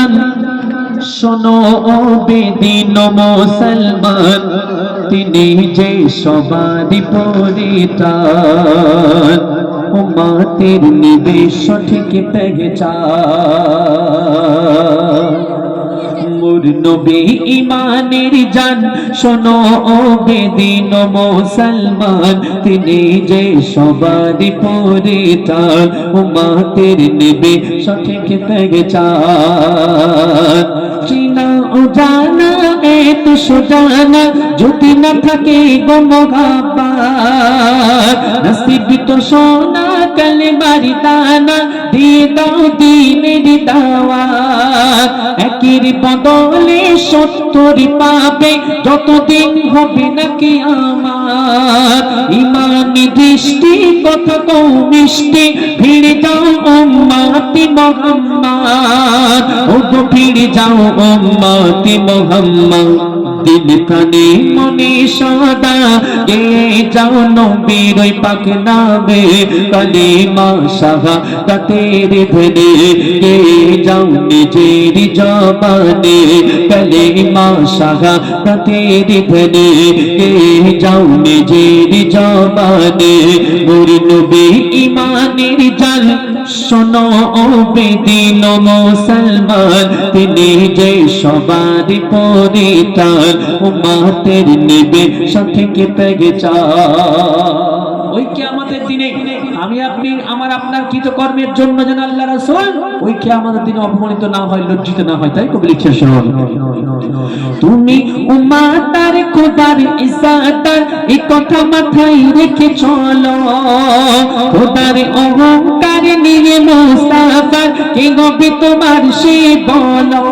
জান শোনো ও বেদিন মুসলমান, তিনি যে সবারই পরিত্রাণ, উম্মতের নিবে সঠিক পেহচান। মোর নবী ইমানের জান শোনো ও বেদিন মুসলমান, তিনি যে সবারই পরিত্রাণ, উম্মতের নিবে সঠিক পেহচান। চিনা ও জানা এত সোজানা যদি না থাকে গো মোহাব্বত, নসিব তো সোনা কালেমার দানা দিয়ে দাও দ্বীনের দাওয়াত। একের বদলে ৭০ পাবে যতদিন হবে না কিয়ামত। ইমানি দৃষ্টি কথা কও মিষ্টি, ভিড়ে যাও উম্মতি মুহাম্মদ, ও গো ভিড়ে যাও উম্মতি মুহাম্মদ। দিল প্রাণে মনে সদা গে যাও নবীর ওই পাক নামে, কালিমা শাহাদাতের ধ্বনি গে যাও নিজের জবানে, কালিমা শাহাদাতের ধ্বনি গে যাও নিজের জবানে। মোর নবী ইমানের জান শোনো ও বেদিন মুসলমান, তিনি যে সবারই পরিত্রাণ, উম্মতের নিবে সঠিক পেহচান। ওই কিয়ামতের দিনে আমি আপনি আমার আপনার কৃতকর্মের জন্য যেন আল্লাহ রাসূল ওই কিয়ামতের দিনে অপমানিত না হয়, লজ্জিত না হয়, তাই কবি লিখছে শুনুন। তুমি উম্মতার খোদার ইজ্জতার এই কথা মাথায় রেখে চলো, খোদার অহংকার নিয়ে মুস্তাফার কে গবে তোমার সে বলো।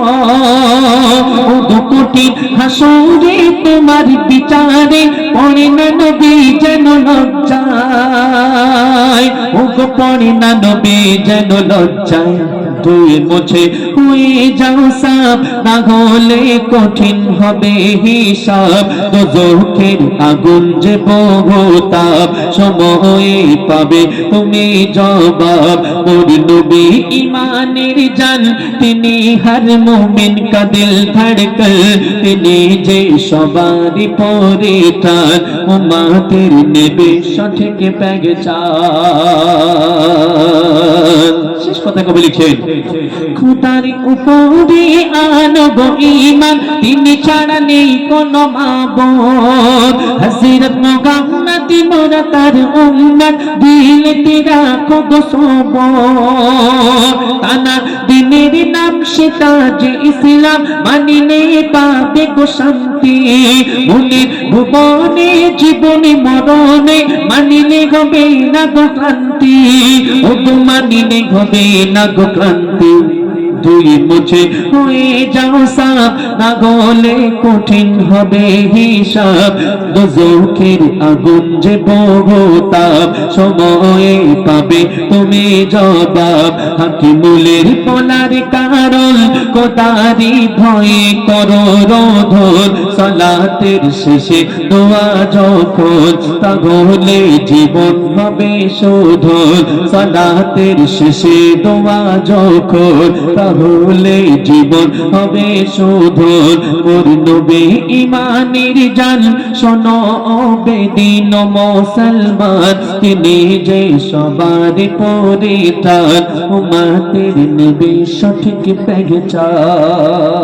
ও কঠিন হাসরে তোমার বিচারে পড়ে না নবী যেন লজ্জায়, ও গো পড়ে না নবী যেন লজ্জায়। ধুয়ে মুছে হয়ে যাও সাফ, না হলে কঠিন হবে হিসাব। দোজখের আগুন যে বহুতাপ, সময়ে পাবে তুমি জবাব। মোর নবী ইমানের জান, তিনি হর মুমিন কা দিল ধড়কন, তিনি যে সবারই পরিত্রাণ, উম্মতের নেবে সঠিক পেহচান। শেষ কথা কবি লিখেন, খোদার উপরে আনব ঈমান, তিনি ছাড়া নেই কোনো মাবুদ। হযরত মুহাম্মদ মোরা তার উম্মত, দিলেতে রাখো গো সবর। তানা দিনের নাম সেটা যে ইসলাম, মানিলে পাবে গো শান্তি। মনের ভুবনে জীবনে মরণে মানিলে হবে না গো ক্লান্তি, ও গো মানিলে হবে না গো ক্লান্তি। দুই মুছে হয়ে যাও সাফ, না গলে কঠিন হবে হিসাব। দোজখের আগুন যে বহুতাপ, সময়ে পাবে তুমি জবাব। হাকিমুলের পলার কারণ, কোদারি ভয়ে করো রোধন। সালাতের শেষে দোয়া যখন, তাহলে জীবন হবে শোধন। সালাতের শেষে দোয়া যখন, তাহলে জীবন হবে শোধন। মোর নবী ইমানের জান শোনো ও বেদিন মুসলমান, তিনি যে সবারই পরিত্রাণ, উম্মতের নিবে সঠিক পেহচান।